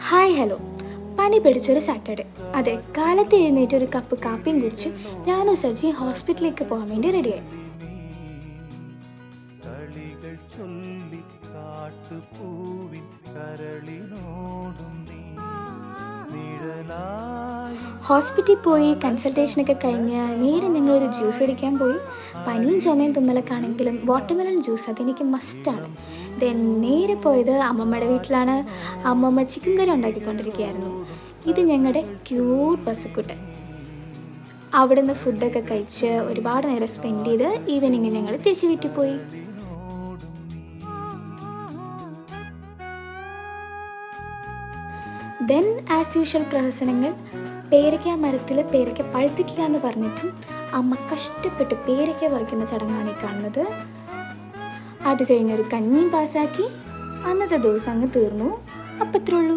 Hi hello. പനി പിടിച്ചൊരു Saturday. അതെ, കാലത്ത് എഴുന്നേറ്റ് ഒരു കപ്പ് കാപ്പിയും കുടിച്ച് ഞാനും സജി ഹോസ്പിറ്റലിലേക്ക് പോകാൻ വേണ്ടി റെഡിയായി. ഹോസ്പിറ്റലിൽ പോയി കൺസൾട്ടേഷനൊക്കെ കഴിഞ്ഞ് നേരെ ഞങ്ങളൊരു ജ്യൂസ് കുടിക്കാൻ പോയി. പനിയും ചുമയും തുമ്മലൊക്കെ ആണെങ്കിലും വാട്ടർമെലൺ ജ്യൂസ് അതെനിക്ക് മസ്റ്റാണ്. ദെൻ നേരെ പോയത് അമ്മമ്മയുടെ വീട്ടിലാണ്. അമ്മമ്മ ചിക്കൻ കറി ഉണ്ടാക്കിക്കൊണ്ടിരിക്കുകയായിരുന്നു. ഇത് ഞങ്ങളുടെ ക്യൂട്ട് പസുക്കുട്ടൻ. അവിടുന്ന് ഫുഡൊക്കെ കഴിച്ച് ഒരുപാട് നേരം സ്പെൻഡ് ചെയ്ത് ഈവനിങ് ഞങ്ങൾ തിരിച്ച് വീട്ടിൽ പോയി. ദെൻ ആസ് യൂഷ്വൽ പ്രഹസനങ്ങൾ. പേരയ്ക്ക മരത്തിൽ പേരയ്ക്ക പഴുത്തിട്ടില്ല എന്ന് പറഞ്ഞിട്ടും അമ്മ കഷ്ടപ്പെട്ട് പേരയ്ക്ക പറിക്കുന്ന ചടങ്ങാണ് ഈ കാണുന്നത്. അത് കഴിഞ്ഞൊരു കഞ്ഞിയും പാസ്സാക്കി അന്നത്തെ ദിവസം അങ്ങ് തീർന്നു. അപ്പം ഇത്രേ ഉള്ളൂ.